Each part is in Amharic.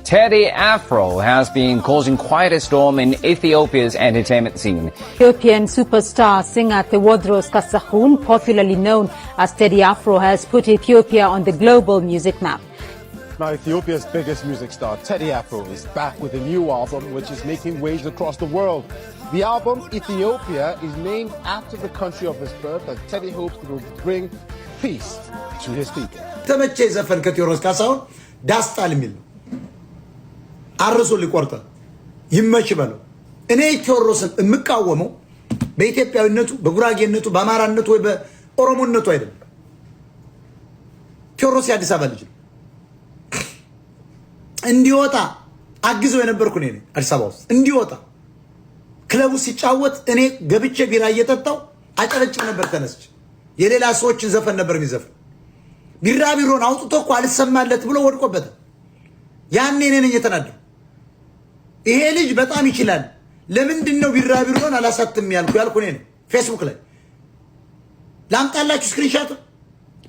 Teddy Afro has been causing quite a storm in Ethiopia's entertainment scene. Ethiopian superstar singer Tewodros Kasakhun, popularly known as Teddy Afro, has put Ethiopia on the global music map. Now, Ethiopia's biggest music star, Teddy Afro, is back with a new album which is making waves across the world. The album, Ethiopia, is named after the country of his birth, that Teddy hopes will bring peace to his people. ተመቼ ዘፈን ከቴዎድሮስ ካሳሁን ዳስጣል የሚል አርሶ ሊቆርጠ ይመች በለው። እኔ ቴዎድሮስን የምቃወመው በኢትዮጵያዊነቱ፣ በጉራጌነቱ፣ በአማራነቱ ወይ በኦሮሞነቱ አይደለም። ቴዎድሮስ የአዲስ አበባ ልጅ እንዲወጣ አግዘው የነበርኩ እኔ ነኝ። አዲስ አበባ ውስጥ እንዲወጣ ክለቡ ሲጫወት እኔ ገብቼ ቢራ እየጠጣው አጨረጭም ነበር። ተነስቼ የሌላ ሰዎችን ዘፈን ነበር የሚዘፍን። ቢራቢሮን አውጥቶ እኮ አልሰማለት ብሎ ወድቆበታል። ያኔ እኔ ነኝ የተናደው። ይሄ ልጅ በጣም ይችላል፣ ለምንድነው ቢራቢሮን አላሳትም ያልኩ እኔ ነኝ። ፌስቡክ ላይ ላምጣላችሁ ስክሪንሾት።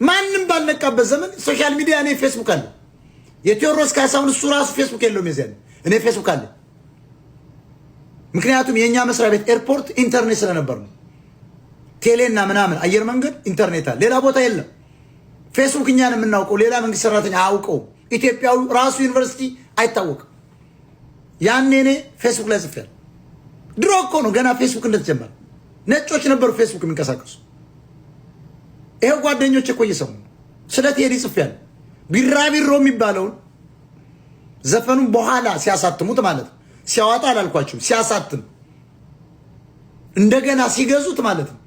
ማንም ባልነቃበት ዘመን ሶሻል ሚዲያ እኔ ፌስቡክ አለ። የቴዎድሮስ ካሳሁን እሱ ራሱ ፌስቡክ የለውም የዚያን እኔ ፌስቡክ አለ። ምክንያቱም የኛ መስሪያ ቤት ኤርፖርት ኢንተርኔት ስለነበር ነው። ቴሌና ምናምን አየር መንገድ ኢንተርኔት አለ፣ ሌላ ቦታ የለም። ፌስቡክ እኛን የምናውቀው ሌላ መንግስት ሰራተኛ አውቀው ኢትዮጵያው ራሱ ዩኒቨርሲቲ አይታወቅም። ያኔ እኔ ፌስቡክ ላይ ጽፌያለሁ። ድሮ እኮ ነው ገና ፌስቡክ እንደተጀመረ ነጮች ነበሩ ፌስቡክ የሚንቀሳቀሱ። ይሄው ጓደኞቼ እኮ እየሰሙ ስለ ቴዲ ጽፌያለሁ። ቢራቢሮ የሚባለውን ዘፈኑን በኋላ ሲያሳትሙት ማለት ነው። ሲያወጣ አላልኳችሁም፣ ሲያሳትም እንደገና ሲገዙት ማለት ነው።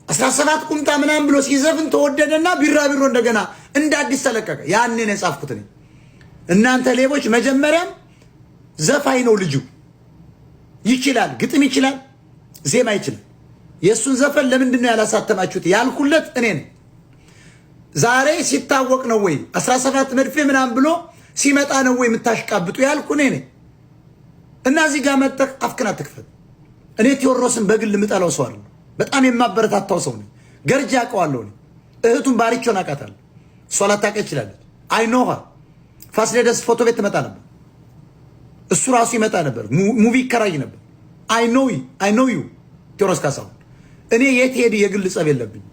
17 ቁምጣ ምናምን ብሎ ሲዘፍን ተወደደና ቢራቢሮ እንደገና እንደ አዲስ ተለቀቀ። ያኔ ነው የጻፍኩት እኔ። እናንተ ሌቦች፣ መጀመሪያም ዘፋኝ ነው ልጁ፣ ይችላል፣ ግጥም ይችላል፣ ዜማ ይችላል። የሱን ዘፈን ለምንድን ነው ያላሳተማችሁት ያልኩለት እኔ ነኝ። ዛሬ ሲታወቅ ነው ወይ 17 መድፌ ምናምን ብሎ ሲመጣ ነው ወይ የምታሽቃብጡ ያልኩ እኔ ነኝ። እና እዚህ ጋር መጠቅ አፍክና ትክፈት። እኔ ቴዎድሮስን በግል የምጠላው ሰው አይደለም፣ በጣም የማበረታታው ሰው ነኝ። ገርጃ አውቀዋለሁ እኔ። እህቱን ባሪቾን አውቃታለሁ፣ እሷ ላታውቅ ይችላለች። አይ ኖ ሀር ፋሲለደስ ፎቶ ቤት ትመጣ ነበር፣ እሱ ራሱ ይመጣ ነበር፣ ሙቪ ይከራይ ነበር። አይ ኖ ዩ ቴዎድሮስ ካሳሁን። እኔ የቴዲ የግል ጸብ የለብኝ።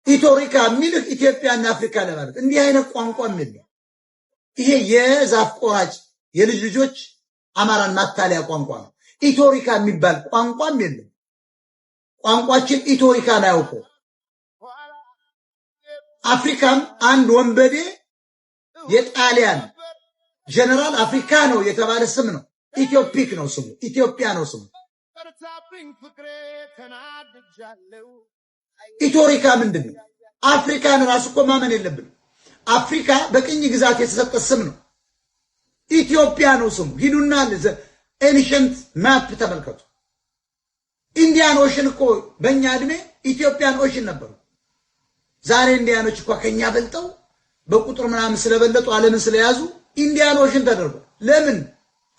ኢትዮሪካ የሚልህ ኢትዮጵያና አፍሪካ ለማለት እንዲህ አይነት ቋንቋ የሚል ይሄ የዛፍ ቆራጭ የልጅ ልጆች አማራን ማታለያ ቋንቋ ነው። ኢትዮሪካ የሚባል ቋንቋም የለም። ቋንቋችን ኢትዮሪካን አያውቀው። አፍሪካም አንድ ወንበዴ የጣሊያን ጀነራል አፍሪካ ነው የተባለ ስም ነው። ኢትዮፒክ ነው ስሙ፣ ኢትዮጵያ ነው ስሙ። ኢትዮሪካ ምንድን ነው? አፍሪካን ራሱ እኮ ማመን የለብንም። አፍሪካ በቅኝ ግዛት የተሰጠ ስም ነው። ኢትዮጵያ ነው ስሙ። ሂዱና ኤንሸንት ማፕ ተመልከቱ። ኢንዲያን ኦሽን እኮ በእኛ ዕድሜ ኢትዮጵያን ኦሽን ነበሩ። ዛሬ ኢንዲያኖች እኮ ከኛ በልጠው በቁጥር ምናምን ስለበለጡ ዓለምን ስለያዙ ኢንዲያን ኦሽን ተደርጓል። ለምን?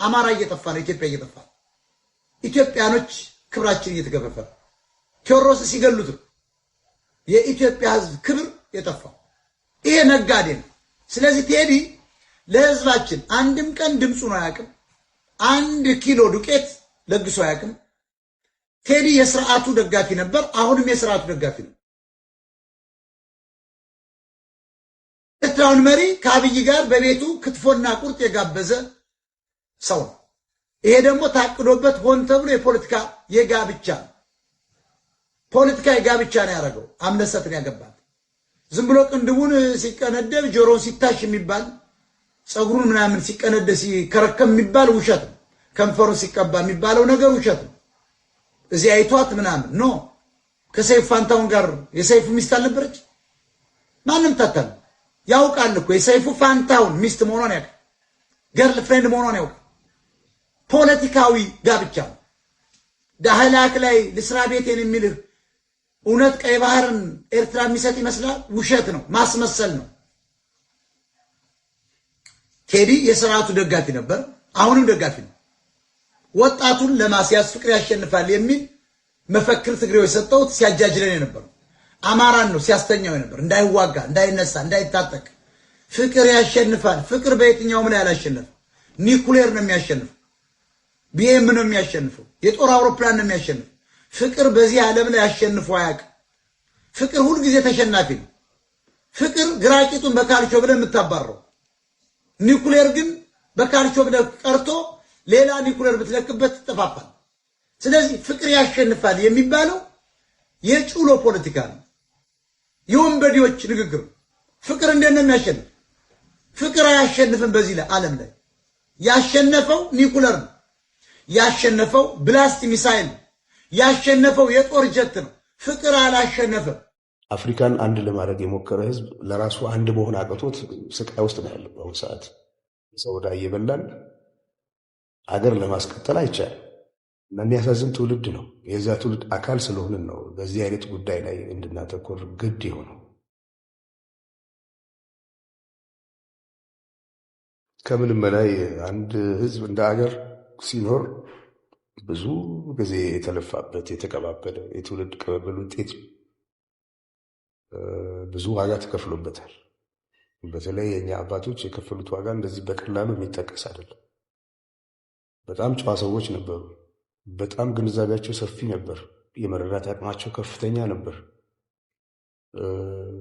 አማራ እየጠፋ ነው፣ ኢትዮጵያ እየጠፋ ነው። ኢትዮጵያኖች ክብራችን እየተገፈፈ ነው። ቴዎድሮስ ሲገሉት የኢትዮጵያ ሕዝብ ክብር የጠፋው ይሄ ነጋዴ ነው። ስለዚህ ቴዲ ለህዝባችን አንድም ቀን ድምፁን አያውቅም። 1 ኪሎ ዱቄት ለግሶ አያውቅም። ቴዲ የሥርዓቱ ደጋፊ ነበር፣ አሁንም የሥርዓቱ ደጋፊ ነው። ኤርትራውን መሪ ከአብይ ጋር በቤቱ ክትፎና ቁርጥ የጋበዘ ሰው ነው። ይሄ ደግሞ ታቅዶበት ሆን ተብሎ የፖለቲካ የጋብቻ ፖለቲካ የጋብቻ ነው ያደረገው። አምለሰትን ያገባት ዝም ብሎ ቅንድቡን ሲቀነደብ ጆሮን ሲታሽ የሚባል ጸጉሩን ምናምን ሲቀነደ ሲከረከም የሚባል ውሸት ነው። ከንፈሩን ሲቀባ የሚባለው ነገር ውሸት ነው። እዚህ አይቷት ምናምን ኖ። ከሰይፉ ፋንታውን ጋር የሰይፉ ሚስት አልነበረች? ማንም ታታል ያውቃል እኮ የሰይፉ ፋንታውን ሚስት መሆኗን ያውቃል። ገርል ፍሬንድ መሆኗን ያውቃል። ፖለቲካዊ ጋብቻ ዳህላክ ላይ ልስራ ቤቴን የሚልህ እውነት ቀይ ባህርን ኤርትራ የሚሰጥ ይመስላል? ውሸት ነው፣ ማስመሰል ነው። ቴዲ የሥርዓቱ ደጋፊ ነበር፣ አሁንም ደጋፊ ነው። ወጣቱን ለማስያዝ ፍቅር ያሸንፋል የሚል መፈክር ትግሬው የሰጠውት ሲያጃጅለን የነበረው አማራን ነው ሲያስተኛው ነበር። እንዳይዋጋ፣ እንዳይነሳ፣ እንዳይታጠቅ ፍቅር ያሸንፋል። ፍቅር በየትኛውም ላይ አላሸነፈ። ኒኩሌር ነው የሚያሸንፈው። ቢኤም ነው የሚያሸንፈው። የጦር አውሮፕላን ነው የሚያሸንፈው። ፍቅር በዚህ ዓለም ላይ አሸንፎ አያውቅም። ፍቅር ሁሉ ጊዜ ተሸናፊ ነው። ፍቅር ግራቂቱን በካልቾ ብለህ የምታባረው፣ ኒኩሌር ግን በካልቾ ብለህ ቀርቶ ሌላ ኒኩሌር ብትለክበት ትጠፋፋል። ስለዚህ ፍቅር ያሸንፋል የሚባለው የጩሎ ፖለቲካ ነው፣ የወንበዴዎች ንግግር። ፍቅር እንዴት ነው የሚያሸንፍ? ፍቅር አያሸንፍም። በዚህ ላይ ዓለም ላይ ያሸነፈው ኒኩለር ነው፣ ያሸነፈው ብላስት ሚሳይል ነው፣ ያሸነፈው የጦር ጀት ነው። ፍቅር አላሸነፈም። አፍሪካን አንድ ለማድረግ የሞከረ ህዝብ ለራሱ አንድ መሆን አቅቶት ስቃይ ውስጥ ነው ያለው። በአሁኑ ሰዓት ሰውዳ እየበላን አገር ለማስቀጠል አይቻልም እና የሚያሳዝን ትውልድ ነው። የዛ ትውልድ አካል ስለሆንን ነው በዚህ አይነት ጉዳይ ላይ እንድናተኮር ግድ የሆነው። ከምንም በላይ አንድ ህዝብ እንደ አገር ሲኖር ብዙ ጊዜ የተለፋበት የተቀባበለ የትውልድ ቅብብል ውጤት ብዙ ዋጋ ተከፍሎበታል። በተለይ የኛ አባቶች የከፈሉት ዋጋ እንደዚህ በቀላሉ የሚጠቀስ አይደለም። በጣም ጨዋ ሰዎች ነበሩ። በጣም ግንዛቤያቸው ሰፊ ነበር። የመረዳት አቅማቸው ከፍተኛ ነበር።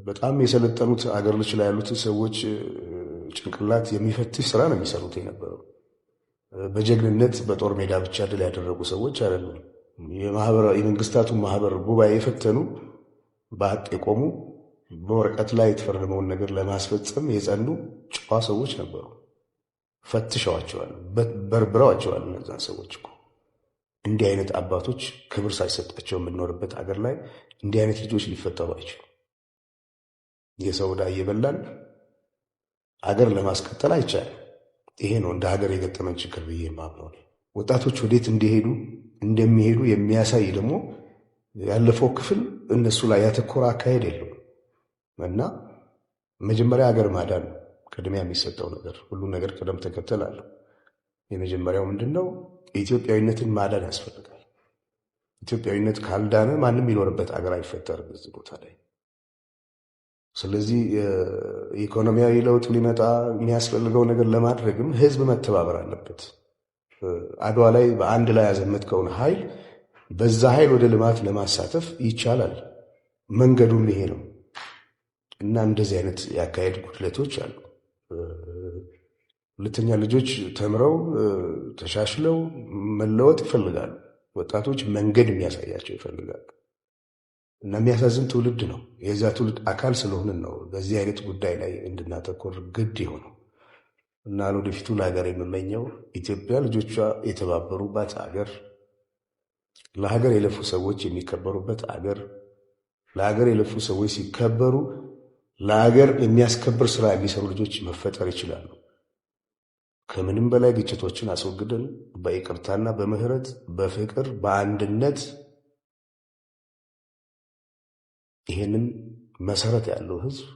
በጣም የሰለጠኑት አገር ልጅ ላይ ያሉት ሰዎች ጭንቅላት የሚፈትሽ ስራ ነው የሚሰሩት የነበረው። በጀግንነት በጦር ሜዳ ብቻ ድል ያደረጉ ሰዎች አይደሉም። የመንግስታቱን ማህበር ጉባኤ የፈተኑ፣ በሀቅ የቆሙ፣ በወረቀት ላይ የተፈረመውን ነገር ለማስፈጸም የጸኑ ጨዋ ሰዎች ነበሩ። ፈትሸዋቸዋል፣ በርብረዋቸዋል። እነዛን ሰዎች እኮ እንዲህ አይነት አባቶች ክብር ሳይሰጣቸው የምንኖርበት አገር ላይ እንዲህ አይነት ልጆች ሊፈጠሩ አይችሉም። የሰው ዕዳ እየበላን አገር ለማስቀጠል አይቻልም። ይሄ ነው እንደ ሀገር የገጠመን ችግር ብዬ የማምነው። ወጣቶች ወዴት እንደሚሄዱ የሚያሳይ ደግሞ ያለፈው ክፍል እነሱ ላይ ያተኮረ አካሄድ የለውም እና መጀመሪያ ሀገር ማዳን ቅድሚያ የሚሰጠው ነገር፣ ሁሉ ነገር ቅደም ተከተል አለው። የመጀመሪያው ምንድን ነው? የኢትዮጵያዊነትን ማዳን ያስፈልጋል። ኢትዮጵያዊነት ካልዳነ ማንም የሚኖርበት አገር አይፈጠርም በዚህ ቦታ ላይ። ስለዚህ የኢኮኖሚያዊ ለውጥ ሊመጣ የሚያስፈልገው ነገር ለማድረግም ህዝብ መተባበር አለበት። አድዋ ላይ በአንድ ላይ ያዘመትከውን ኃይል በዛ ኃይል ወደ ልማት ለማሳተፍ ይቻላል። መንገዱም ይሄ ነው እና እንደዚህ አይነት የአካሄድ ጉድለቶች አሉ። ሁለተኛ ልጆች ተምረው ተሻሽለው መለወጥ ይፈልጋሉ። ወጣቶች መንገድ የሚያሳያቸው ይፈልጋሉ እና የሚያሳዝን ትውልድ ነው። የዛ ትውልድ አካል ስለሆንን ነው በዚህ አይነት ጉዳይ ላይ እንድናተኮር ግድ የሆነው እና ለወደፊቱ ለሀገር የምመኘው ኢትዮጵያ ልጆቿ የተባበሩባት አገር፣ ለሀገር የለፉ ሰዎች የሚከበሩበት አገር፣ ለሀገር የለፉ ሰዎች ሲከበሩ ለሀገር የሚያስከብር ስራ የሚሰሩ ልጆች መፈጠር ይችላሉ። ከምንም በላይ ግጭቶችን አስወግደን በይቅርታና በምህረት በፍቅር በአንድነት ይሄንን መሰረት ያለው ህዝብ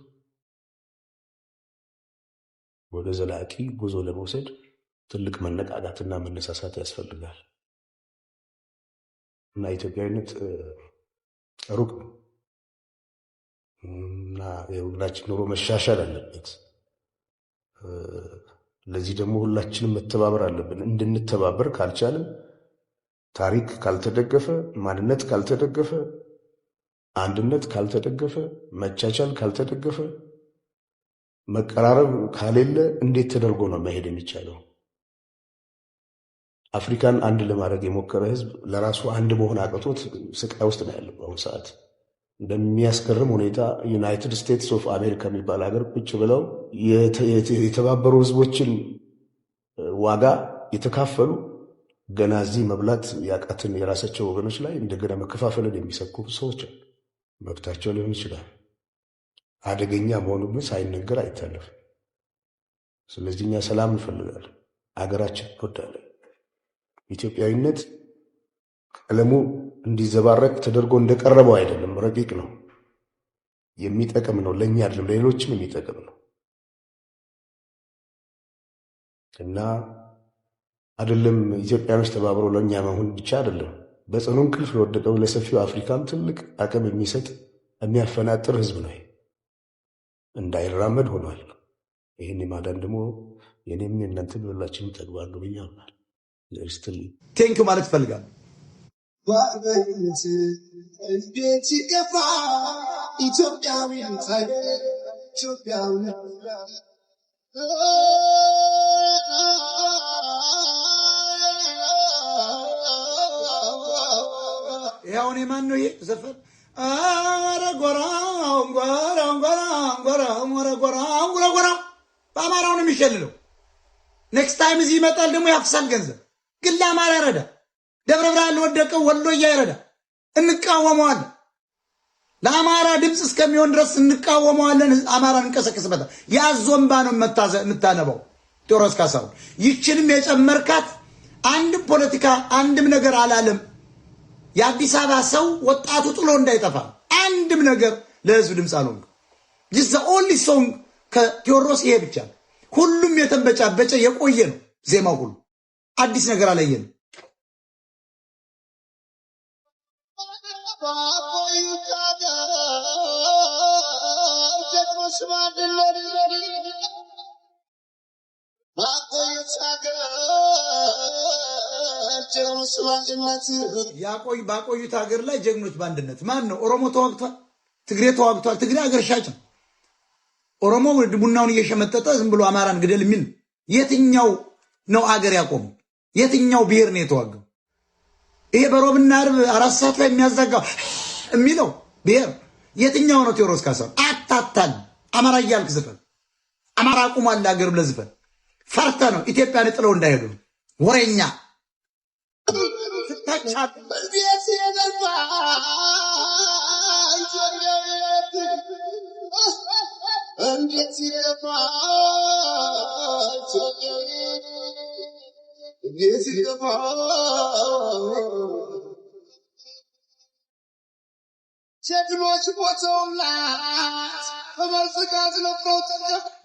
ወደ ዘላቂ ጉዞ ለመውሰድ ትልቅ መነቃቃትና መነሳሳት ያስፈልጋል እና ኢትዮጵያዊነት ሩቅ እና የሁላችን ኑሮ መሻሻል አለበት። ለዚህ ደግሞ ሁላችንም መተባበር አለብን። እንድንተባበር ካልቻልን፣ ታሪክ ካልተደገፈ፣ ማንነት ካልተደገፈ፣ አንድነት ካልተደገፈ፣ መቻቻል ካልተደገፈ፣ መቀራረብ ካሌለ እንዴት ተደርጎ ነው መሄድ የሚቻለው? አፍሪካን አንድ ለማድረግ የሞከረ ህዝብ ለራሱ አንድ መሆን አቅቶት ስቃይ ውስጥ ነው ያለው በአሁኑ ሰዓት። በሚያስገርም ሁኔታ ዩናይትድ ስቴትስ ኦፍ አሜሪካ የሚባል ሀገር ቁጭ ብለው የተባበሩ ህዝቦችን ዋጋ የተካፈሉ ገና እዚህ መብላት ያቃትን የራሳቸው ወገኖች ላይ እንደገና መከፋፈልን የሚሰብኩ ሰዎች መብታቸው ሊሆን ይችላል። አደገኛ መሆኑ ግን ሳይነገር አይታለፍም። ስለዚህ እኛ ሰላም እንፈልጋለን፣ አገራችን እንወዳለን። ኢትዮጵያዊነት ቀለሙ እንዲዘባረቅ ተደርጎ እንደቀረበው አይደለም፣ ረቂቅ ነው፣ የሚጠቅም ነው። ለእኛ አይደለም ለሌሎችም የሚጠቅም ነው እና አይደለም ኢትዮጵያኖች ተባብረው ለእኛ መሆን ብቻ አይደለም፣ በጽኑ እንቅልፍ ለወደቀው ለሰፊው አፍሪካም ትልቅ አቅም የሚሰጥ የሚያፈናጥር ህዝብ ነው። እንዳይራመድ ሆኗል። ይህን የማዳን ደግሞ የኔም የእናንተም የሁላችንም ተግባር ነው ብዬ አምናለሁ። ለርስትል ቴንክ ማለት እፈልጋለሁ። እንዴት ይገፋ ኢትዮጵያዊ ያው እኔ ማን ነው ይሄ ዘፈን? አረ ጎራው ጎራው ጎራው ጎራው ጎራው ጎራው በአማራው ነው የሚሸልለው። ኔክስት ታይም እዚህ ይመጣል ደግሞ ያፍሳል ገንዘብ። ግን ለአማራ ይረዳ፣ ደብረ ብርሃን ለወደቀው ወሎያ ይረዳ። እንቃወመዋለን። ለአማራ ድምፅ እስከሚሆን ድረስ እንቃወመዋለን። አማራን እንቀሰቅስበታል። ያዞምባ ነው የምታነባው ቴዎድሮስ ካሳሁን። ይችንም የጨመርካት አንድም ፖለቲካ አንድም ነገር አላለም። የአዲስ አበባ ሰው ወጣቱ ጥሎ እንዳይጠፋ አንድም ነገር ለህዝብ ድምፅ አልሆንክ። ዚስ ዘ ኦንሊ ሶንግ ከቴዎድሮስ ይሄ ብቻ። ሁሉም የተንበጫበጨ የቆየ ነው ዜማው ሁሉ። አዲስ ነገር አላየንም። ባቆዩት ሀገር ላይ ጀግኖች በአንድነት ማን ነው? ኦሮሞ ተዋግቷል፣ ትግሬ ተዋግቷል። ትግሬ ሀገር ሻጭ ነው። ኦሮሞ ቡናውን እየሸመጠጠ ዝም ብሎ አማራን ግደል የሚል የትኛው ነው አገር ያቆመው? የትኛው ብሔር ነው የተዋገው? ይሄ በሮብና ዓርብ 4 ሰዓት ላይ የሚያዛጋው የሚለው ብሔር የትኛው ነው? ቴዎድሮስ ካሳሁን አታታል። አማራ እያልክ ዝፈን። አማራ አቁሟል አገር ብለህ ዝፈን። ፈርተ ነው ኢትዮጵያን ጥለው እንዳይሄዱ ወሬኛ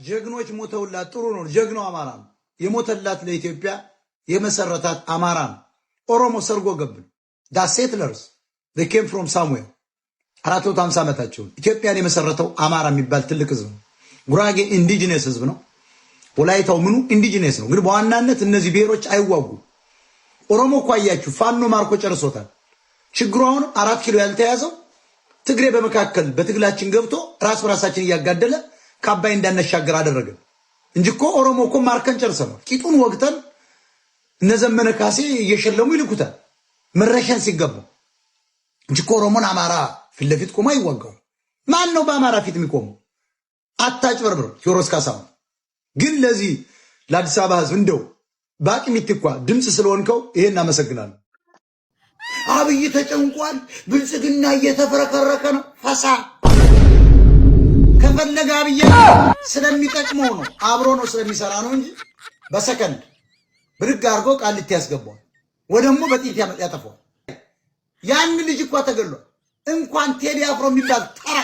ጀግኖች ሞተውላት ጥሩ ነው። ጀግናው አማራ ነው የሞተላት ለኢትዮጵያ የመሰረታት አማራ ነው። ኦሮሞ ሰርጎ ገብን ዳሴትለርስ they came from somewhere 450 ዓመታቸው ኢትዮጵያን የመሰረተው አማራ የሚባል ትልቅ ህዝብ ነው። ጉራጌ ኢንዲጂነስ ህዝብ ነው። ወላይታው ምኑ ኢንዲጂነስ ነው። ግን በዋናነት እነዚህ ብሔሮች አይዋጉ። ኦሮሞ እኮ አያችሁ ፋኖ ማርኮ ጨርሶታል። ችግሩ አሁን 4 ኪሎ ያልተያዘው ትግሬ በመካከል በትግላችን ገብቶ ራስ በራሳችን እያጋደለ ከአባይ እንዳነሻገር አደረገ እንጂ እኮ ኦሮሞ እኮ ማርከን ጨርሰናል። ቂጡን ወግተን እነዘመነ ካሴ እየሸለሙ ይልኩታል መረሸን ሲገባው እንጂ እኮ ኦሮሞን አማራ ፊት ለፊት ቆሞ አይዋጋው። ማን ነው በአማራ ፊት የሚቆመው? አታጭበርብር ቴዎድሮስ ካሳሁን። ግን ለዚህ ለአዲስ አበባ ህዝብ እንደው በአቅሚት እንኳ ድምፅ ስለሆንከው ይሄን አመሰግናለሁ። አብይ ተጨንቋል። ብልጽግና እየተፈረከረከ ነው። ፈሳ ከፈለገ አብይ ስለሚጠቅመው ነው አብሮ ነው ስለሚሰራ ነው እንጂ በሰከንድ ብድግ አድርጎ ቃሊቲ ያስገባዋል ወይ ደግሞ በጥይት ያጠፋዋል። ያን ልጅ እኮ ተገሏል። እንኳን ቴዲ አፍሮ የሚባል ተራ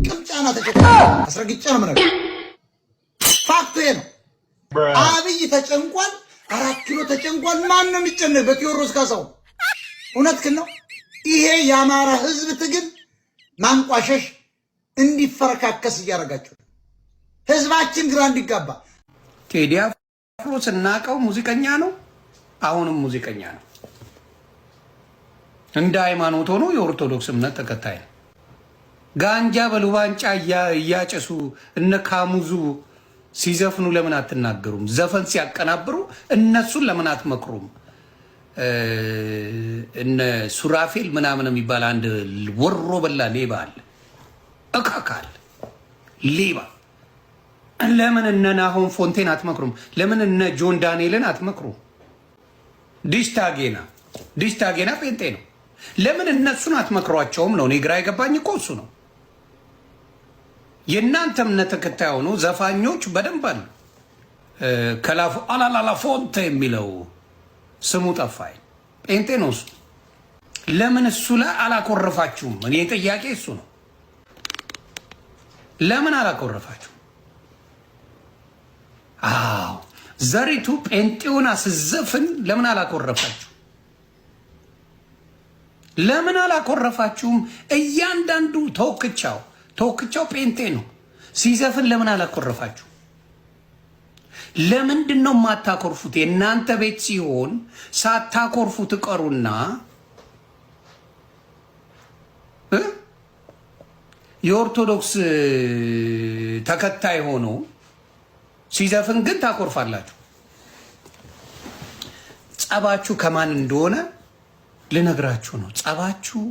ቅምጫና ተጨቀ አስረግጬ ነው ማለት ፋክቱ ነው። አብይ ተጨንቋል። 4 ኪሎ ተጨንቋል። ማን ነው የሚጨነቅ? በቴዎድሮስ ካሳሁን እውነትህን ነው። ይሄ የአማራ ህዝብ ትግል ማንቋሸሽ እንዲፈረካከስ እያደረጋቸው ህዝባችን ግራ እንዲጋባ። ቴዲ አፍሮ ስናቀው ሙዚቀኛ ነው፣ አሁንም ሙዚቀኛ ነው። እንደ ሃይማኖት ሆኖ የኦርቶዶክስ እምነት ተከታይ ነው። ጋንጃ በሉባንጫ እያጨሱ እነ ካሙዙ ሲዘፍኑ ለምን አትናገሩም? ዘፈን ሲያቀናብሩ እነሱን ለምን አትመክሩም? እነ ሱራፌል ምናምን የሚባል አንድ ወሮ በላ ሌባ አለ፣ እካካል ሌባ። ለምን እነ ናሆም ፎንቴን አትመክሩም? ለምን እነ ጆን ዳንኤልን አትመክሩም? ዲሽታጌና ጴንጤ ነው። ለምን እነሱን አትመክሯቸውም ነው? እኔ ግራ የገባኝ እኮ እሱ ነው። የእናንተ እምነት ተከታይ ሆኖ ዘፋኞች በደንብ አሉ። ከላፉ አላላላ ፎንቴ የሚለው ስሙ ጠፋኝ። ጴንጤ ነው እሱ። ለምን እሱ ላይ አላኮረፋችሁም? እኔ ጥያቄ እሱ ነው። ለምን አላኮረፋችሁም? አዎ ዘሪቱ ጴንጤውን አስዘፍን ለምን አላኮረፋችሁ? ለምን አላኮረፋችሁም? እያንዳንዱ ተወክቻው ጴንጤ ነው። ሲዘፍን ለምን አላኮረፋችሁ? ለምንድን ነው የማታኮርፉት? የእናንተ ቤት ሲሆን ሳታኮርፉ ትቀሩና የኦርቶዶክስ ተከታይ ሆኖ ሲዘፍን ግን ታኮርፋላችሁ። ጸባችሁ ከማን እንደሆነ ልነግራችሁ ነው። ጸባችሁ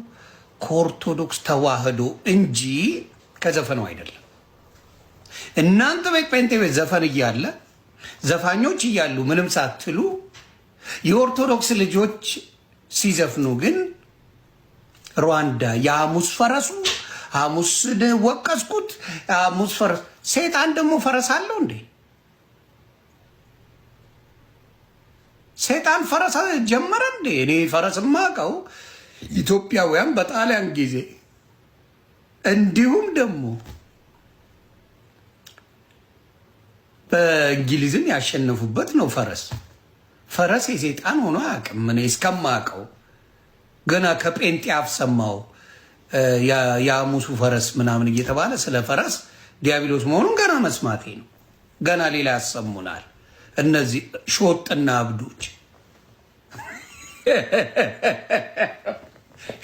ከኦርቶዶክስ ተዋህዶ እንጂ ከዘፈኑ አይደለም። እናንተ ቤት ጴንጤ ቤት ዘፈን እያለ ዘፋኞች እያሉ ምንም ሳትሉ የኦርቶዶክስ ልጆች ሲዘፍኑ ግን ሩዋንዳ የሐሙስ ፈረሱ ሐሙስ ወቀስኩት ሐሙስ ፈረስ። ሴጣን ደግሞ ፈረስ አለው እንዴ? ሴጣን ፈረስ ጀመረ እንዴ? እኔ ፈረስ ማቀው ኢትዮጵያውያን በጣሊያን ጊዜ እንዲሁም ደግሞ በእንግሊዝን ያሸነፉበት ነው። ፈረስ የሴጣን ሆኖ አያውቅም። እኔ እስከማውቀው ገና ከጴንጤ አፍ ሰማው የሐሙሱ ፈረስ ምናምን እየተባለ ስለ ፈረስ ዲያብሎስ መሆኑን ገና መስማቴ ነው። ገና ሌላ ያሰሙናል። እነዚህ ሾጥና አብዶች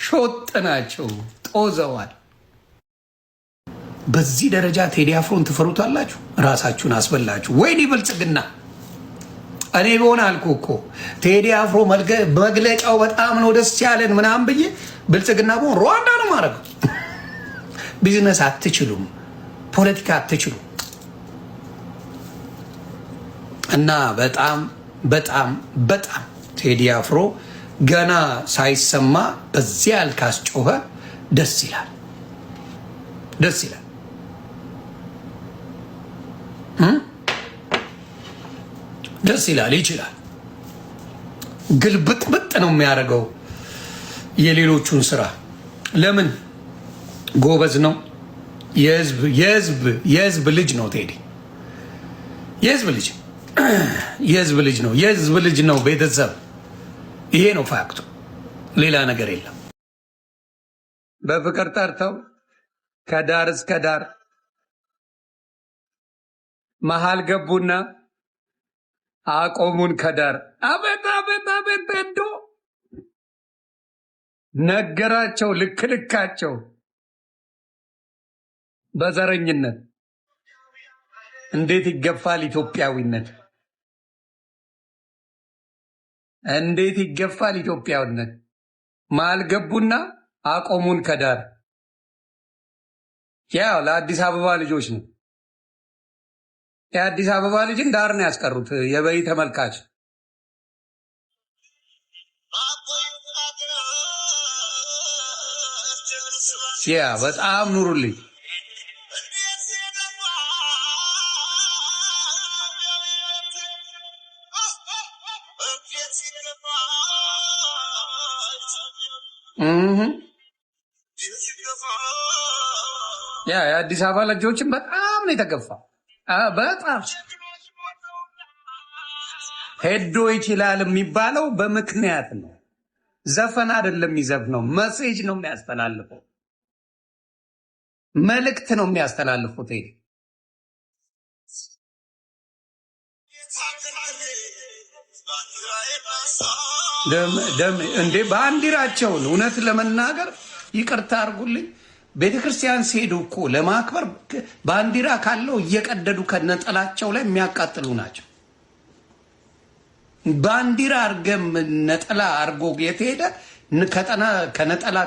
ሾጥ ናቸው፣ ጦዘዋል። በዚህ ደረጃ ቴዲ አፍሮን ትፈሩታላችሁ? ራሳችሁን አስበላችሁ። ወይኔ ብልጽግና! እኔ ቢሆን አልኩ እኮ ቴዲ አፍሮ መግለጫው በጣም ነው ደስ ያለን ምናምን ብዬ ብልጽግና ቢሆን ሩዋንዳ ነው ማድረገው። ቢዝነስ አትችሉም፣ ፖለቲካ አትችሉም። እና በጣም በጣም በጣም ቴዲ አፍሮ ገና ሳይሰማ በዚያ ያልካስጮኸ ደስ ይላል፣ ደስ ይላል። ደስ ይላል፣ ይችላል። ግልብጥብጥ ነው የሚያደርገው የሌሎቹን ስራ። ለምን? ጎበዝ ነው። የህዝብ ልጅ ነው ቴዲ። የህዝብ ልጅ ነው። የህዝብ ልጅ ነው። ቤተሰብ ይሄ ነው ፋክቱ፣ ሌላ ነገር የለም። በፍቅር ጠርተው ከዳር እስከ ዳር መሃል ገቡና አቆሙን ከዳር። አቤት አቤት አቤት! እንዶ ነገራቸው ልክልካቸው በዘረኝነት እንዴት ይገፋል ኢትዮጵያዊነት! እንዴት ይገፋል ኢትዮጵያዊነት! መሃል ገቡና አቆሙን ከዳር። ያው ለአዲስ አበባ ልጆች ነው። የአዲስ አበባ ልጅን ዳር ነው ያስቀሩት። የበይ ተመልካች ያ በጣም ኑሩልኝ። ያ የአዲስ አበባ ልጆችን በጣም ነው የተገፋ። በጣም ሄዶ ይችላል የሚባለው በምክንያት ነው። ዘፈን አይደለም የሚዘፍነው፣ መሴጅ ነው የሚያስተላልፈው፣ መልእክት ነው የሚያስተላልፉት። እንዴ ባንዲራቸውን እውነት ለመናገር ይቅርታ አድርጉልኝ፣ ቤተክርስቲያን ሲሄዱ እኮ ለማክበር ባንዲራ ካለው እየቀደዱ ከነጠላቸው ላይ የሚያቃጥሉ ናቸው። ባንዲራ አርገም ነጠላ አርጎ የተሄደ ከነጠላ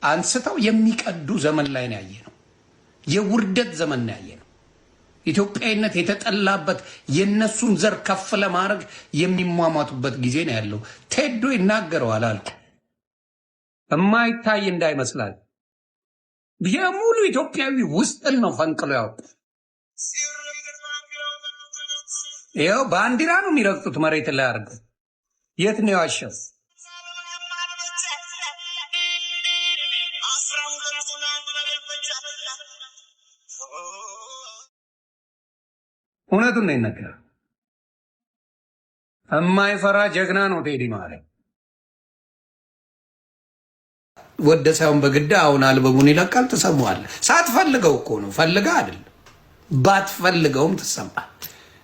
አንስተው የሚቀዱ ዘመን ላይ ነው ያየነው። የውርደት ዘመን ነው ያየነው። ኢትዮጵያዊነት የተጠላበት የነሱን ዘር ከፍ ለማድረግ የሚሟሟቱበት ጊዜ ነው ያለው። ቴዶ ይናገረዋል አልኩ። የማይታይ እንዳይመስላል። የሙሉ ኢትዮጵያዊ ውስጥን ነው ፈንቅሎ ያወጡ። ይኸው ባንዲራ ነው የሚረግጡት መሬት ላይ አድርገው። የት ነው ያሸው? እውነቱን ነው ይነገራል። የማይፈራ ጀግና ነው ቴዲ ማለት። ወደ ሳይሆን በግድ አሁን አልበሙን ይለቃል። ትሰማዋለህ። ሳትፈልገው እኮ ነው፣ ፈልጋ አይደለም። ባትፈልገውም ትሰማል።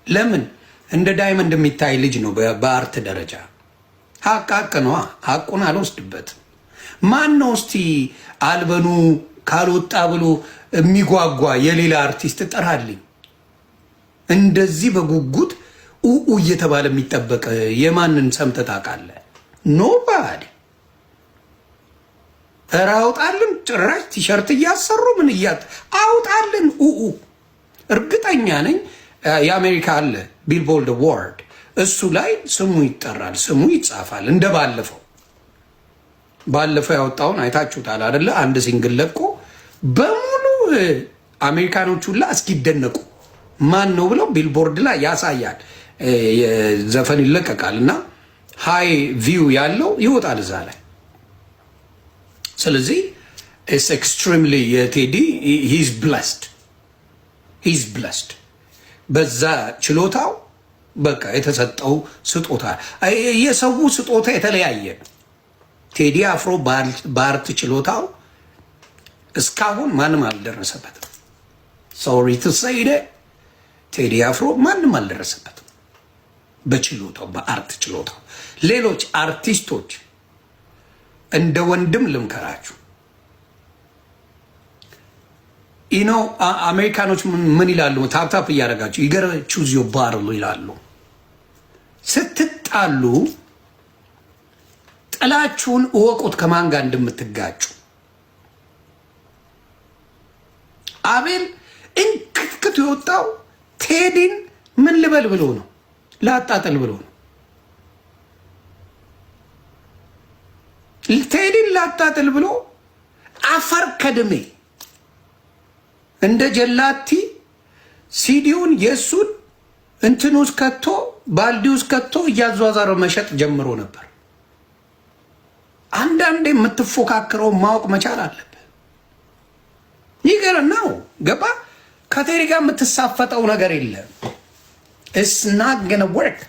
ለምን እንደ ዳይመንድ የሚታይ ልጅ ነው በአርት ደረጃ። ሀቅ ነዋ። ሀቁን አልወስድበትም። ማን ነው እስቲ አልበኑ ካልወጣ ብሎ የሚጓጓ የሌላ አርቲስት ጥራልኝ። እንደዚህ በጉጉት ኡኡ እየተባለ የሚጠበቅ የማንን ሰምተህ ታውቃለህ? ኖባዲ። ኧረ አውጣልን። ጭራሽ ቲሸርት እያሰሩ ምን አውጣልን ኡኡ። እርግጠኛ ነኝ የአሜሪካ አለ ቢልቦርድ አዋርድ፣ እሱ ላይ ስሙ ይጠራል፣ ስሙ ይጻፋል። እንደ ባለፈው ያወጣውን አይታችሁታል አይደለ? አንድ ሲንግል ለቆ በሙሉ አሜሪካኖች ሁላ እስኪደነቁ ማን ነው ብለው ቢልቦርድ ላይ ያሳያል። ዘፈን ይለቀቃል እና ሃይ ቪው ያለው ይወጣል እዛ ላይ። ስለዚህ ኢትስ ኤክስትሪምሊ የቴዲ ሂዝ ብለስድ በዛ ችሎታው በቃ የተሰጠው ስጦታ። የሰው ስጦታ የተለያየ ነው። ቴዲ አፍሮ በአርት ችሎታው እስካሁን ማንም አልደረሰበትም። ሶሪ ቱ ሴይ ቴዲ አፍሮ ማንም አልደረሰበትም በችሎታው፣ በአርት ችሎታው። ሌሎች አርቲስቶች እንደ ወንድም ልምከራችሁ፣ ኢኖ አሜሪካኖች ምን ይላሉ? ታፕታፕ እያደረጋችሁ ይገር ቹዝ ዮር ባትል ይላሉ። ስትጣሉ ጥላችሁን እወቁት ከማን ጋር እንደምትጋጩ። አቤል እንክትክቱ የወጣው ቴዲን ምን ልበል ብሎ ነው፣ ላጣጥል ብሎ ነው። ቴዲን ላጣጥል ብሎ አፈር ከድሜ እንደ ጀላቲ ሲዲውን የሱን እንትን ውስጥ ከቶ ባልዲ ውስጥ ከቶ እያዟዟረ መሸጥ ጀምሮ ነበር። አንዳንዴ የምትፎካክረው ማወቅ መቻል አለብህ። ይገርና ነው ገባ። ከቴዲ ጋር የምትሳፈጠው ነገር የለም። it's not gonna work።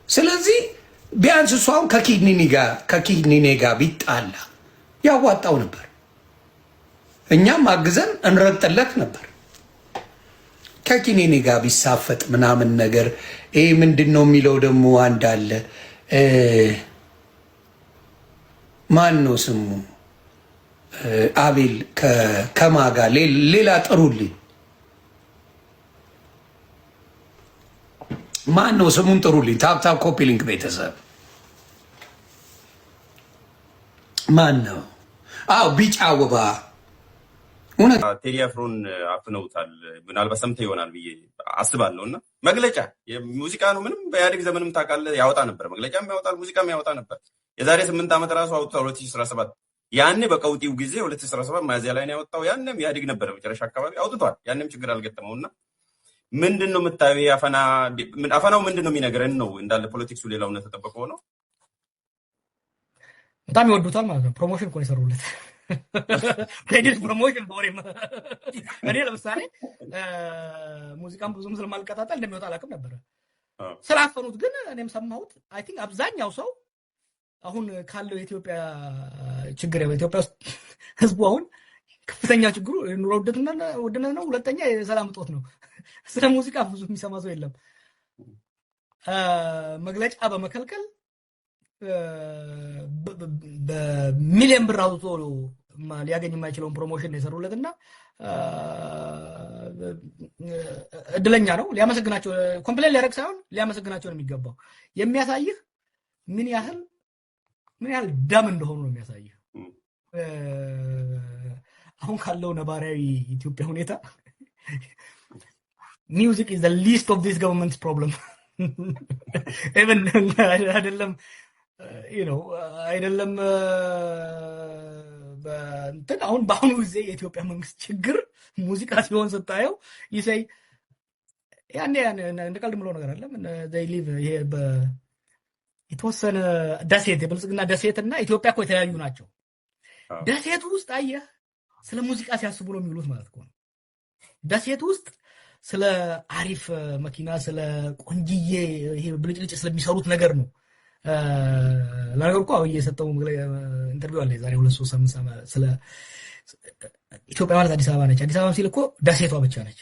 ስለዚህ ቢያንስ እሷን ከኪድኒኔ ጋር ቢጣላ ያዋጣው ነበር። እኛም አግዘን እንረጥለት ነበር። ከኪድኒኔ ጋር ቢሳፈጥ ምናምን ነገር ይሄ ምንድን ነው የሚለው ደግሞ አንድ አለ። ማን ነው ስሙ? አቤል ከማጋ ሌላ ጥሩልኝ። ማን ነው ስሙን ጥሩልኝ። ታፕታፕ ኮፒ ሊንክ ቤተሰብ ማን ነው? አዎ ቢጫ አበባ ቴዲ አፍሮን አፍነውታል። ምናልባት ሰምተህ ይሆናል ብዬ አስባለሁ። እና መግለጫ ሙዚቃ ነው። ምንም በኢህአዴግ ዘመንም ታውቃለህ ያወጣ ነበር፣ መግለጫም ያወጣል፣ ሙዚቃም ያወጣ ነበር። የዛሬ 8 ዓመት ራሱ አውጥቷል 2017። ያኔ በቀውጢው ጊዜ 2017 ሚያዝያ ላይ ነው ያወጣው። ያንም ኢህአዴግ ነበረ መጨረሻ አካባቢ አውጥቷል። ያንም ችግር አልገጠመውና ምንድን ነው የምታየው? አፈናው ምንድን ነው የሚነግረን ነው? እንዳለ ፖለቲክሱ ሌላው ነው ተጠበቀው ነው። በጣም ይወዱታል ማለት ነው። ፕሮሞሽን እኮ ነው የሰሩለት። ቴዲስ ፕሮሞሽን ቦሬም እኔ ለምሳሌ ሙዚቃም ብዙም ስለማልቀጣጠል እንደሚወጣ አላውቅም ነበረ። ስላፈኑት ግን እኔም ሰማሁት። አይ ቲንክ አብዛኛው ሰው አሁን ካለው የኢትዮጵያ ችግር በኢትዮጵያ ውስጥ ህዝቡ አሁን ከፍተኛ ችግሩ ኑሮ ውድነት ነው። ሁለተኛ የሰላም እጦት ነው። ስለ ሙዚቃ ብዙ የሚሰማ ሰው የለም። መግለጫ በመከልከል በሚሊዮን ብር አውጥቶ ሊያገኝ የማይችለውን ፕሮሞሽን የሰሩለት እና እድለኛ ነው። ሊያመሰግናቸው ኮምፕሌን ሊያደርግ ሳይሆን ሊያመሰግናቸው ነው የሚገባው። የሚያሳይህ ምን ያህል ደም እንደሆኑ ነው የሚያሳይህ። አሁን ካለው ነባራዊ ኢትዮጵያ ሁኔታ music is the least of this government's problem. Even አይደለም አይደለም እንትን አሁን በአሁኑ ጊዜ የኢትዮጵያ መንግስት ችግር ሙዚቃ ሲሆን ስታየው ይሰይ ያኔ እንደ ቀልድ ምለው ነገር አይደለም። they live ይሄ የተወሰነ ደሴት የብልጽግና ደሴትና ኢትዮጵያ እኮ የተለያዩ ናቸው። ደሴት ውስጥ አየህ ስለ ሙዚቃ ሲያስቡ ነው የሚሉት ማለት ነው። ደሴት ውስጥ ስለ አሪፍ መኪና ስለ ቆንጂዬ ይሄ ብልጭልጭ ስለሚሰሩት ነገር ነው። ለነገሩ እኮ አሁን የሰጠው ኢንተርቪው አለ ዛሬ 2-3 ሳምንት ስለ ኢትዮጵያ ማለት አዲስ አበባ ነች። አዲስ አበባ ሲል እኮ ደሴቷ ብቻ ነች።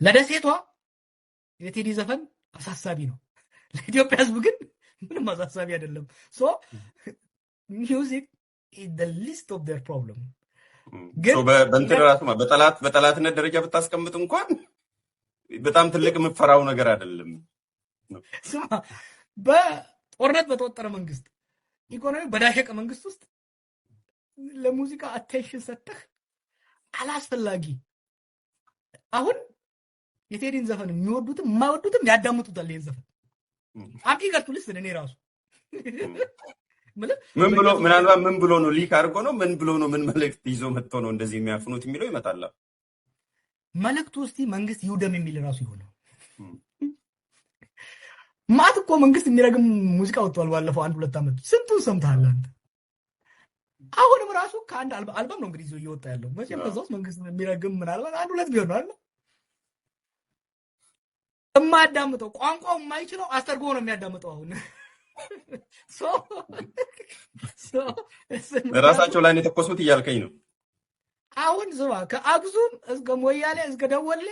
ለደሴቷ የቴዲ ዘፈን አሳሳቢ ነው። ለኢትዮጵያ ሕዝብ ግን ምንም አሳሳቢ አይደለም። ሶ ሚውዚክ is the least of their problem። ግን በጠላትነት ደረጃ ብታስቀምጥ እንኳን በጣም ትልቅ የምፈራው ነገር አይደለም። ስማ በጦርነት በተወጠረ መንግስት ኢኮኖሚ በዳሸቀ መንግስት ውስጥ ለሙዚቃ አቴንሽን ሰጥተህ አላስፈላጊ አሁን የቴዲን ዘፈን የሚወዱትም የማይወዱትም ያዳምጡታል። ይሄን ዘፈን አምጪ ገርቱልስ እኔ ራሱ ምናልባት ምን ብሎ ነው ሊክ አድርጎ ነው ምን ብሎ ነው ምን መልእክት ይዞ መጥቶ ነው እንደዚህ የሚያፍኑት የሚለው ይመጣል። መልእክቱ እስቲ መንግስት ይውደም የሚል ራሱ ይሆነው ማት እኮ መንግስት የሚረግም ሙዚቃ ወጥቷል። ባለፈው 1-2 ዓመት ስንቱን ሰምተሃል አንተ? አሁንም ራሱ ከአንድ አልበም ነው እንግዲህ ይዞ እየወጣ ያለው። መቼም በዛ ውስጥ መንግስት የሚረግም ምናልባት 1-2 ቢሆን ነው አይደል? የማያዳምጠው ቋንቋው የማይችለው አስተርጎ ነው የሚያዳምጠው። አሁን ራሳቸው ላይ ነው የተኮሱት እያልከኝ ነው? አሁን ስማ ከአክሱም እስከ ሞያሌ እስከ ደወሌ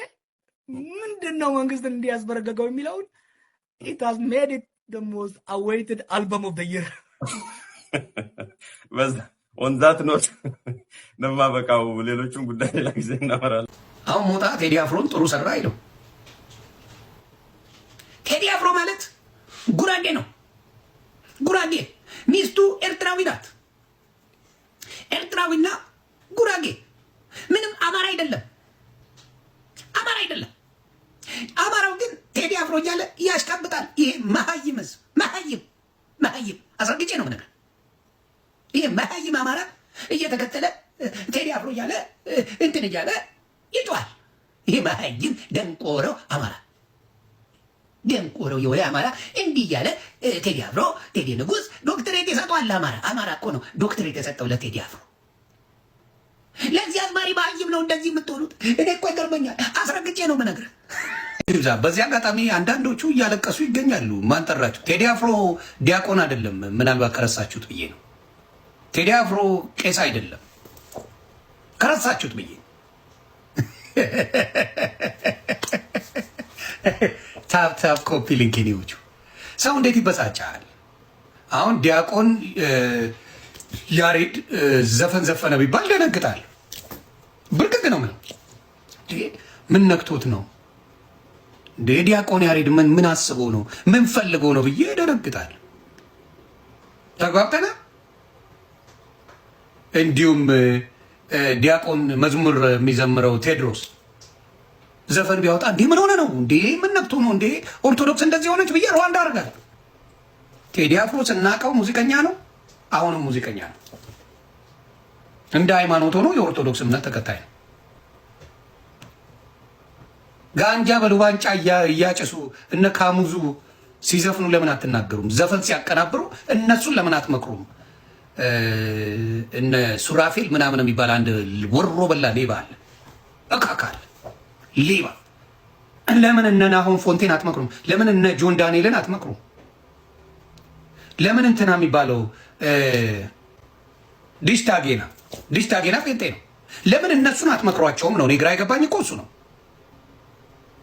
ምንድነው መንግስትን እንዲያስበረገገው የሚለውን it has made it the most awaited album of the year። on that note በቃው ሌሎቹን ጉዳይ ሌላ ጊዜ እናወራለን። አሁን ሞጣ ቴዲ አፍሮን ጥሩ ሰራ አይደው? ቴዲ አፍሮ ማለት ጉራጌ ነው። ጉራጌ ሚስቱ ኤርትራዊ ናት። ኤርትራዊና ጉራጌ ምንም አማራ አይደለም። አማራው ግን ቴዲ አፍሮ እያለ ያሽቃብጣል። ይሄ መሀይም አስረግጬ ነው ነገር። ይሄ መሀይም አማራ እየተከተለ ቴዲ አፍሮ እያለ እንትን እያለ ይጮሃል። ይሄ መሀይም ደንቆረው አማራ የወይ አማራ እንዲህ እያለ ቴዲ አፍሮ ቴዲ ንጉስ ዶክትሬት የሰጠዋል። አማራ እኮ ነው ዶክትሬት የሰጠው ለቴዲ አፍሮ። ለዚህ አዝማሪ መሀይም ነው እንደዚህ የምትሆኑት። እኔ እኮ ይገርመኛል። አስረግጬ ነው የምነግርህ። በዚህ አጋጣሚ አንዳንዶቹ እያለቀሱ ይገኛሉ። ማን ጠራችሁ? ቴዲ አፍሮ ዲያቆን አይደለም። ምናልባት ከረሳችሁት ብዬ ነው። ቴዲ አፍሮ ቄስ አይደለም። ከረሳችሁት ብዬ ታፕ ኮፒ ሊንክኒዎቹ ሰው እንዴት ይበሳጫል? አሁን ዲያቆን ያሬድ ዘፈን ዘፈነ ቢባል ደነግጣል። ብርቅቅ ነው። ምን ነክቶት ነው እንደ ዲያቆን ያሬድ ምን አስበው ነው ምን ፈልገው ነው ብዬ ደነግጣል። ተግባብተና እንዲሁም ዲያቆን መዝሙር የሚዘምረው ቴድሮስ ዘፈን ቢያወጣ እንዴ ምን ሆነ ነው እንዴ ምን ነክቶ ነው እንዴ ኦርቶዶክስ እንደዚህ ሆነች ብዬ ሩዋንዳ አደርጋለሁ። ቴዲ አፍሮ ስናቀው ሙዚቀኛ ነው፣ አሁንም ሙዚቀኛ ነው። እንደ ሃይማኖት ሆኖ የኦርቶዶክስ እምነት ተከታይ ነው። ጋንጃ በሉባንጫ እያጨሱ እነ ካሙዙ ሲዘፍኑ ለምን አትናገሩም? ዘፈን ሲያቀናብሩ እነሱን ለምን አትመክሩም? እነ ሱራፌል ምናምን የሚባል አንድ ወሮ በላ ሌባ አለ፣ እካካል ሌባ። ለምን እነ ናሆም ፎንቴን አትመክሩም? ለምን እነ ጆን ዳንኤልን አትመክሩም? ለምን እንትና የሚባለው ዲሽታጌና ጴንጤ ነው። ለምን እነሱን አትመክሯቸውም ነው? እኔ ግራ የገባኝ እኮ እሱ ነው።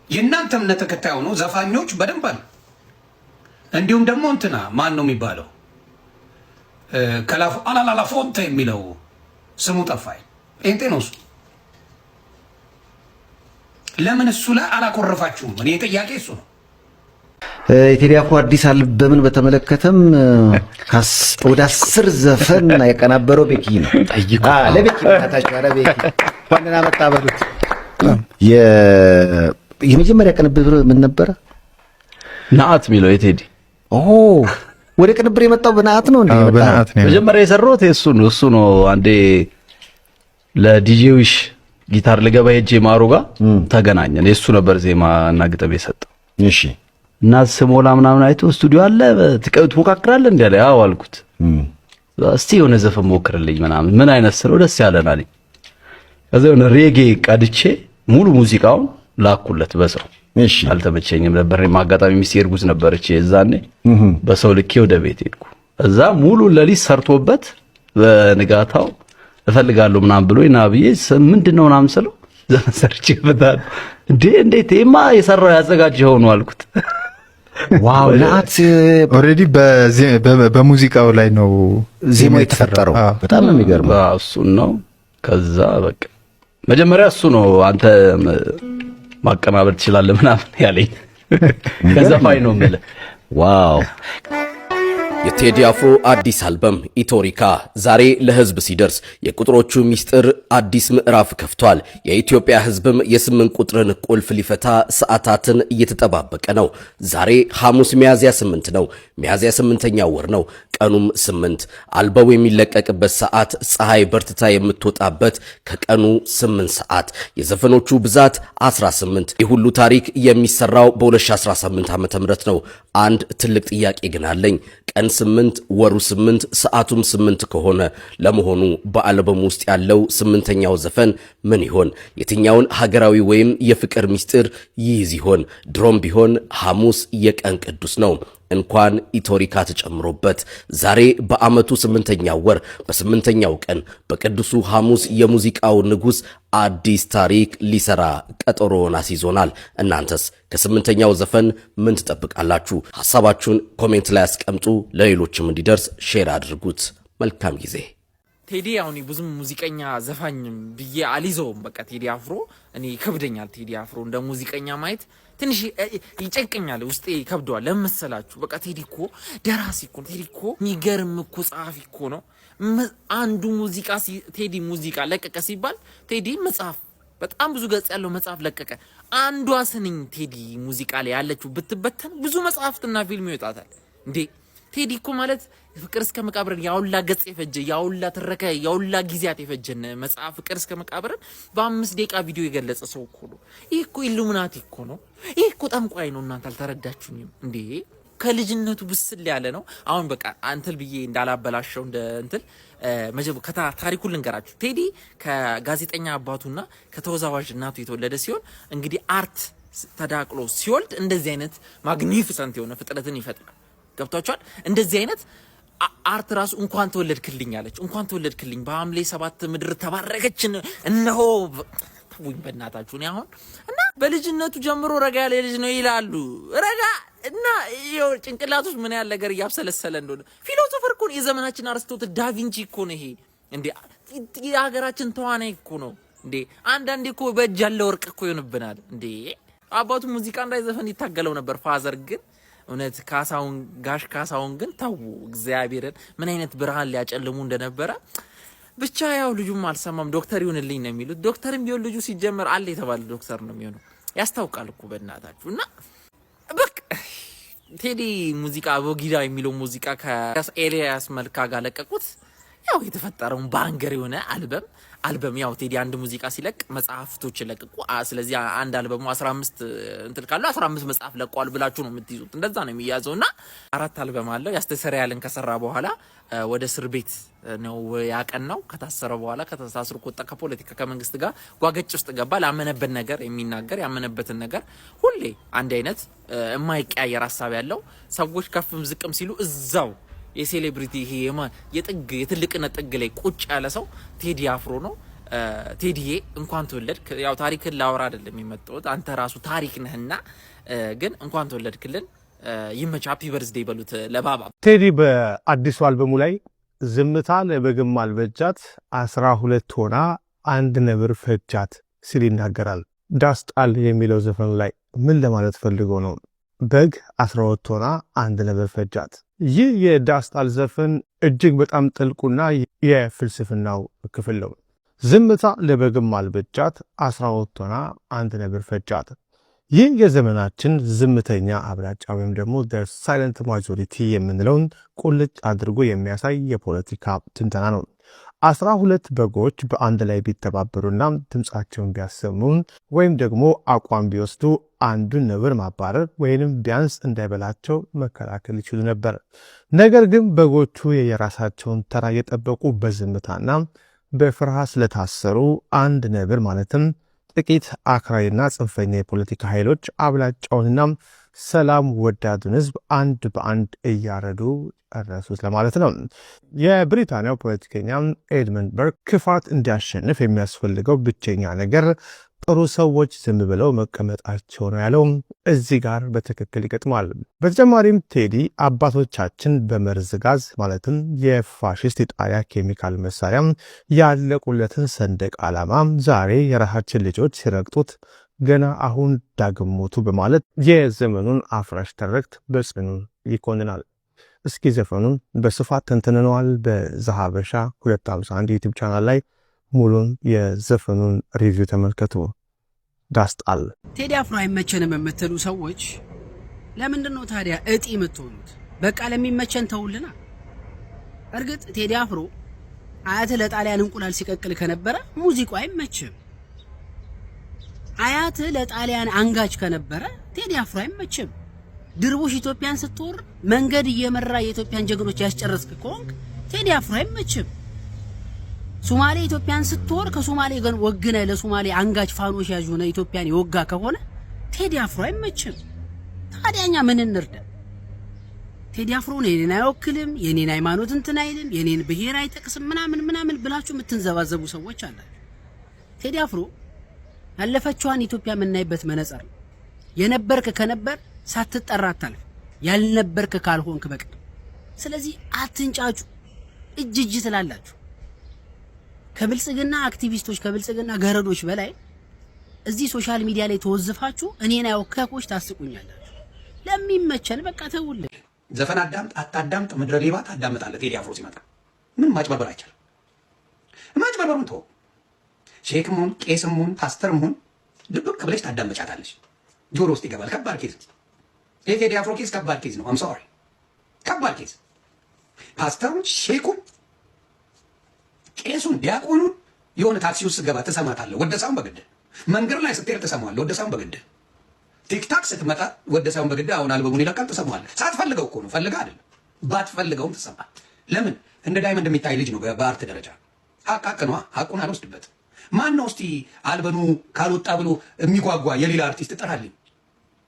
የእናንተ እምነት ተከታይ ሆኖ ዘፋኞች በደንብ አሉ። እንዲሁም ደግሞ እንትና ማን ነው የሚባለው ከላፉ አላላላ ፎንተ የሚለው ስሙ ጠፋኝ። ጴንጤ ነው እሱ። ለምን እሱ ላይ አላኮረፋችሁም? እኔ ጥያቄ እሱ ነው። የቴዲ አፍሮ አዲስ አልበምን በተመለከተም ወደ 10 ዘፈን ያቀናበረው ቤኪ ነው። ለቤኪ ታታችሁ አረ ቤኪ ዋንና መጣ በሉት። የመጀመሪያ ቅንብር ምን ነበረ? ናአት የሚለው የቴዲ ወደ ቅንብር የመጣው በናአት ነው እንዴ? መጀመሪያ የሰራሁት እሱ ነው። አንዴ ለዲጄዊሽ ጊታር ልገባ ሄጄ ማሩ ጋር ተገናኘን። የሱ ነበር ዜማ እና ግጥም የሰጠው። እሺ እና ስሞላ ምናምን አይቶ ስቱዲዮ አለ ትሞካክራለህ እንዴ? አዎ አልኩት። እስቲ የሆነ ዘፈን ሞክርልኝ ምናምን። ምን አይነት ስለው ደስ ያለን አለኝ። ከዛ የሆነ ሬጌ ቀድቼ ሙሉ ሙዚቃውን ላኩለት በሰው። እሺ አልተመቸኝም ነበር። ማጋጣሚ ሚስቴ እርጉዝ ነበረች የዛኔ። በሰው ልኬ ወደ ቤት ሄድኩ። እዛ ሙሉ ለሊት ሰርቶበት በንጋታው እፈልጋለሁ ምናምን ብሎ እና ብዬ ምንድነው ምናምን ስለው ዘሰርችበታል እንዴት የማ የሰራው ያዘጋጀው ነው አልኩት። ዋው ናት ኦሬዲ በሙዚቃው ላይ ነው ዜማው የተፈጠረው። በጣም ነው የሚገርመው። እሱ ነው። ከዛ በቃ መጀመሪያ እሱ ነው አንተ ማቀናበር ትችላለህ ምናምን ያለኝ። ከዛ ፋይ ነው ማለት ዋው የቴዲ አፍሮ አዲስ አልበም ኢቶሪካ ዛሬ ለህዝብ ሲደርስ የቁጥሮቹ ሚስጥር አዲስ ምዕራፍ ከፍቷል። የኢትዮጵያ ህዝብም የ8 ቁጥርን ቁልፍ ሊፈታ ሰዓታትን እየተጠባበቀ ነው። ዛሬ ሐሙስ ሚያዝያ 8 ነው። ሚያዝያ 8ኛው ወር ነው። ቀኑም 8 አልበሙ የሚለቀቅበት ሰዓት ፀሐይ በርትታ የምትወጣበት ከቀኑ 8 ሰዓት የዘፈኖቹ ብዛት 18 የሁሉ ታሪክ የሚሰራው በ2018 ዓ.ም ነው። አንድ ትልቅ ጥያቄ ግን አለኝ። ቀን 8 ወሩ 8 ሰዓቱም 8 ከሆነ ለመሆኑ በአልበሙ ውስጥ ያለው 8ኛው ዘፈን ምን ይሆን? የትኛውን ሀገራዊ ወይም የፍቅር ሚስጥር ይይዝ ይሆን? ድሮም ቢሆን ሐሙስ የቀን ቅዱስ ነው። እንኳን ኢቶሪካ ተጨምሮበት ዛሬ በአመቱ 8ኛው ወር በ8ኛው ቀን በቅዱሱ ሐሙስ የሙዚቃው ንጉስ አዲስ ታሪክ ሊሰራ ቀጠሮን አስይዞናል። እናንተስ ከ8ኛው ዘፈን ምን ትጠብቃላችሁ? ሐሳባችሁን ኮሜንት ላይ አስቀምጡ። ለሌሎችም እንዲደርስ ሼር አድርጉት። መልካም ጊዜ። ቴዲ አሁን ብዙም ሙዚቀኛ ዘፋኝ ብዬ አልይዘውም። በቃ ቴዲ አፍሮ እኔ ይከብደኛል። ቴዲ አፍሮ እንደ ሙዚቀኛ ማየት ትንሽ ይጨንቀኛል፣ ውስጤ ይከብደዋል። ለምሳላችሁ በቃ ቴዲ እኮ ደራሲ እኮ ቴዲ እኮ የሚገርም እኮ ጸሐፊ እኮ ነው። አንዱ ሙዚቃ ቴዲ ሙዚቃ ለቀቀ ሲባል ቴዲ መጽሐፍ በጣም ብዙ ገጽ ያለው መጽሐፍ ለቀቀ። አንዷ ስንኝ ቴዲ ሙዚቃ ላይ ያለችው ብትበተን ብዙ መጽሐፍትና ፊልም ይወጣታል እንዴ። ቴዲ እኮ ማለት ፍቅር እስከ መቃብርን ያውላ ገጽ የፈጀ ያውላ ተረከ ያውላ ጊዜያት የፈጀነ መጽሐፍ ፍቅር እስከ መቃብርን በ5 ደቂቃ ቪዲዮ የገለጸ ሰው እኮ ነው። ይሄ እኮ ኢሉሚናቲ እኮ ነው። ይሄ እኮ ጠንቋይ ነው። እናንተ አልተረዳችሁኝም እንዴ? ከልጅነቱ ብስል ያለ ነው። አሁን በቃ አንተል ብዬ እንዳላበላሸው እንደ እንትን ታሪኩን ልንገራችሁ። ቴዲ ከጋዜጠኛ አባቱና ከተወዛዋዥ እናቱ የተወለደ ሲሆን እንግዲህ አርት ተዳቅሎ ሲወልድ እንደዚህ አይነት ማግኒፊሰንት የሆነ ፍጥረትን ይፈጥራል። ገብቷችኋል? እንደዚህ አይነት አርት ራሱ እንኳን ተወለድክልኝ አለች። እንኳን ተወለድክልኝ በሐምሌ 7 ምድር ተባረከች እነሆ ተውኝ በእናታችሁ። እኔ አሁን እና በልጅነቱ ጀምሮ ረጋ ያለ ልጅ ነው ይላሉ። ረጋ እና ይሄው ጭንቅላቱስ ምን ያለ ነገር ያብሰለሰለ እንደሆነ ፊሎሶፈር እኮ ነው። የዘመናችን አርስቶትል ዳቪንቺ እኮ ነው። ይሄ እንዴ የሀገራችን ተዋናይ እኮ ነው እንዴ። አንዳንዴ እኮ በእጅ ያለ ወርቅ እኮ ይሆንብናል እንዴ። አባቱ ሙዚቃ እንዳይዘፈን ይታገለው ነበር። ፋዘር ግን እውነት ጋሽ ካሳውን ግን ተው እግዚአብሔርን ምን አይነት ብርሃን ሊያጨልሙ እንደነበረ ብቻ ያው ልጁም አልሰማም። ዶክተር ይሁንልኝ ነው የሚሉት። ዶክተርም ቢሆን ልጁ ሲጀመር አለ የተባለ ዶክተር ነው የሚሆነው። ያስታውቃል እኮ በእናታችሁ። እና በቃ ቴዲ ሙዚቃ ቦጊዳ የሚለው ሙዚቃ ከኤልያስ መልካ ጋር ለቀቁት። ያው የተፈጠረውን ባንገር የሆነ አልበም ያው ቴዲ አንድ ሙዚቃ ሲለቅ መጽሐፍቶች ለቀቁ። ስለዚህ አንድ አልበሙ 15 እንትን ካለው 15 መጽሐፍ ለቋል ብላችሁ ነው የምትይዙት። እንደዛ ነው የሚያዘውና 4 አልበም አለው። ያስተሰሪያልን ከሰራ በኋላ ወደ እስር ቤት ነው ያቀናው። ከታሰረ በኋላ ከታስሮ ቆጣ ከፖለቲካ ከመንግስት ጋር ጓገጭ ውስጥ ገባ። ላመነበት ነገር የሚናገር ያመነበትን ነገር ሁሌ አንድ አይነት የማይቀያየር ሐሳብ ያለው ሰዎች ከፍም ዝቅም ሲሉ እዛው የሴሌብሪቲ ይሄ የጥግ የትልቅነት ጥግ ላይ ቁጭ ያለ ሰው ቴዲ አፍሮ ነው። ቴዲዬ እንኳን ተወለድክ። ያው ታሪክን ላወራ አይደለም የመጣሁት፣ አንተ ራሱ ታሪክ ነህና፣ ግን እንኳን ተወለድክልን። ይመች ሃፒ በርዝዴይ በሉት ለባባ። ቴዲ በአዲሱ አልበሙ ላይ ዝምታ ለበግም አልበጃት 12 ሆና አንድ ነብር ፈጃት ሲል ይናገራል። ዳስጣል የሚለው ዘፈኑ ላይ ምን ለማለት ፈልጎ ነው? በግ 12 ሆና አንድ ነብር ፈጃት። ይህ የዳስጣል ዘፈን እጅግ በጣም ጥልቁና የፍልስፍናው ክፍል ነው። ዝምታ ለበግም አልበጃት 12 ሆና አንድ ነብር ፈጃት። ይህ የዘመናችን ዝምተኛ አብላጫ ወይም ደግሞ ሳይለንት ማጆሪቲ የምንለውን ቁልጭ አድርጎ የሚያሳይ የፖለቲካ ትንተና ነው። 12 በጎች በአንድ ላይ ቢተባበሩና ድምፃቸውን ቢያሰሙን ወይም ደግሞ አቋም ቢወስዱ አንዱን ነብር ማባረር ወይንም ቢያንስ እንዳይበላቸው መከላከል ይችሉ ነበር። ነገር ግን በጎቹ የራሳቸውን ተራ የጠበቁ በዝምታና በፍርሃት ስለታሰሩ አንድ ነብር ማለትም ጥቂት አክራሪና ጽንፈኛ የፖለቲካ ኃይሎች አብላጫውንና ሰላም ወዳዱን ህዝብ አንድ በአንድ እያረዱ ጨረሱት ለማለት ነው። የብሪታንያው ፖለቲከኛ ኤድመንድ በርግ ክፋት እንዲያሸንፍ የሚያስፈልገው ብቸኛ ነገር ጥሩ ሰዎች ዝም ብለው መቀመጣቸው ነው ያለው እዚህ ጋር በትክክል ይገጥማል። በተጨማሪም ቴዲ አባቶቻችን በመርዝ ጋዝ ማለትም የፋሽስት የጣሊያ ኬሚካል መሳሪያ ያለቁለትን ሰንደቅ ዓላማ ዛሬ የራሳችን ልጆች ሲረግጡት ገና አሁን ዳግም ሞቱ በማለት የዘመኑን አፍራሽ ትርክት በጽኑ ይኮንናል። እስኪ ዘፈኑን በስፋት ተንትነነዋል። በዛሀበሻ 251 ዩቲዩብ ቻናል ላይ ሙሉን የዘፈኑን ሪቪው ተመልከቱ። ዳስጣል ቴዲ አፍሮ አይመቸንም የምትሉ ሰዎች ለምንድን ነው ታዲያ እጢ የምትሆኑት? በቃ ለሚመቸን ተውልና። እርግጥ ቴዲ አፍሮ አያት ለጣሊያን እንቁላል ሲቀቅል ከነበረ ሙዚቃው አይመችም። አያት ለጣሊያን አንጋች ከነበረ ቴዲ አፍሮ አይመችም። ድርቡሽ ኢትዮጵያን ስትወር መንገድ እየመራ የኢትዮጵያን ጀግኖች ያስጨረስክ ከሆንክ ቴዲ አፍሮ አይመችም። ሶማሌ ኢትዮጵያን ስትወር ከሶማሌ ገን ወግነ ለሶማሌ አንጋች ፋኖሽ ያዥ ሆነ ኢትዮጵያን ይወጋ ከሆነ ቴዲ አፍሮ አይመችም። ታዲያኛ ምን እንርዳ? ቴዲ አፍሮ የኔን አይወክልም፣ የኔን ሃይማኖት እንትን አይልም፣ የኔን ብሔር አይጠቅስም ምናምን ብላችሁ የምትንዘባዘቡ ሰዎች አላችሁ። ቴዲ አፍሮ ያለፈችዋን ኢትዮጵያ የምናይበት መነጽር ነው። የነበርክ ከነበር ሳትጠራ አታልፍ፣ ያልነበርክ ካልሆንክ በቀር። ስለዚህ አትንጫጩ፣ እጅ ትላላችሁ። ከብልጽግና አክቲቪስቶች ከብልጽግና ገረዶች በላይ እዚህ ሶሻል ሚዲያ ላይ ተወዝፋችሁ እኔን አይወከኮች ታስቁኛላችሁ። ለሚመቸን በቃ ተውልኝ። ዘፈን አዳምጥ አታዳምጥ ምድረ ሌባ ታዳምጣለህ። ቴዲ አፍሮ ሲመጣ ምን ማጭበርበር አይቻልም። ማጭበርበሩን ተው። ሼክም ሁን ቄስም ሁን ፓስተርም ሁን ድብቅ ብለሽ ታዳምጫታለሽ። ጆሮ ውስጥ ይገባል። ከባድ ኬዝ የቴዲ አፍሮ ኬዝ ከባድ ኬዝ ነው። አም ሶሪ ከባድ ኬዝ። ፓስተሩን ሼኩን ቄሱን ዲያቆኑን የሆነ ታክሲ ውስጥ ገባ ትሰማታለህ። ወደሳውን በግድ መንገድ ላይ ስትሄድ ትሰማዋለህ። ወደሳውን በግድ ቲክታክ ስትመጣ ወደሳውን በግድ አሁን አልበሙን ይለቃል ትሰማዋለህ። ሳትፈልገው እኮ ነው፣ ፈልጋ አይደለም። ባትፈልገውም ትሰማል። ለምን እንደ ዳይመንድ የሚታይ ልጅ ነው በአርት ደረጃ። ሀቅ ነው። ሀቁን አልወስድበትም። ማን ነው እስቲ አልበሙ ካልወጣ ብሎ የሚጓጓ የሌላ አርቲስት ጥራልኝ።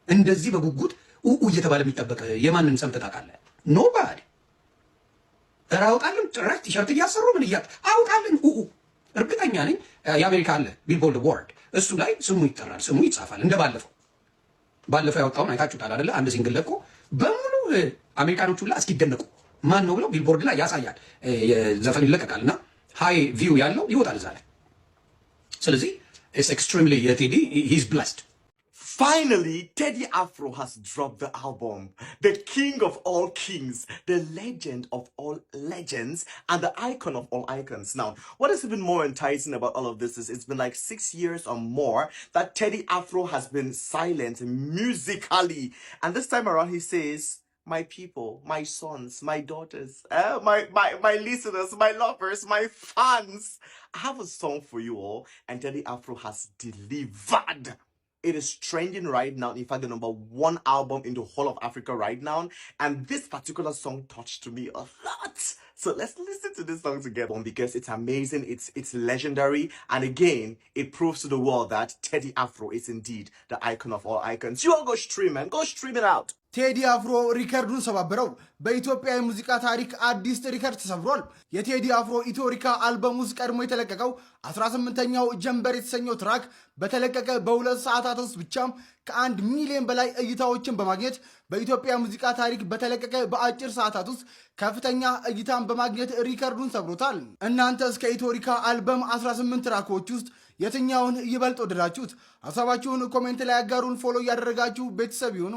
እንደዚህ በጉጉት እየተባለ የሚጠበቅ የማንን ሰምተህ ታውቃለህ? ኖባዲ አውጣልን። ጭራሽ ቲሸርት እያሰሩ ምን አውጣልን። እርግጠኛ ነኝ የአሜሪካ አለ ቢልቦርድ ቦርድ፣ እሱ ላይ ስሙ ይጠራል፣ ስሙ ይጻፋል። እንደ ባለፈው ያወጣውን አይታችሁታል አይደለ? አንድ ሲንግል ለቆ በሙሉ አሜሪካኖቹ ላይ እስኪደነቁ ማን ነው ብለው ቢልቦርድ ላይ ያሳያል። ዘፈን ይለቀቃልና ሃይ ቪው ያለው ይወጣል እዛ ላይ። ስለዚህ it's extremely Teddy, he's blessed. Finally, Teddy Afro has dropped the album, the king of all kings, the legend of all legends, and the icon of all icons. Now, what is even more enticing about all of this is it's been like 6 years or more that Teddy Afro has been silent musically. And this time around, he says, my people, my sons, my daughters, my listeners, my lovers, my fans, I have a song for you all, and Teddy Afro has delivered. It is trending right now. In fact, the #1 album in the whole of Africa right now. And this particular song touched me a lot. So let's listen to this song together because it's amazing. It's legendary. And again, it proves to the world that Teddy Afro is indeed the icon of all icons. You all go stream, man. Go stream it out. ቴዲ አፍሮ ሪከርዱን ሰባበረው። በኢትዮጵያ የሙዚቃ ታሪክ አዲስ ሪከርድ ተሰብሯል። የቴዲ አፍሮ ኢትዮሪካ አልበም ውስጥ ቀድሞ የተለቀቀው 18ኛው ጀንበር የተሰኘው ትራክ በተለቀቀ በ2 ሰዓታት ውስጥ ብቻም ከ1 ሚሊዮን በላይ እይታዎችን በማግኘት በኢትዮጵያ ሙዚቃ ታሪክ በተለቀቀ በአጭር ሰዓታት ውስጥ ከፍተኛ እይታን በማግኘት ሪከርዱን ሰብሮታል። እናንተ እስከ ኢትዮሪካ አልበም 18 ትራኮች ውስጥ የትኛውን ይበልጥ ወደዳችሁት? ሐሳባችሁን ኮሜንት ላይ አጋሩን። ፎሎ እያደረጋችሁ ቤተሰብ ይሁኑ።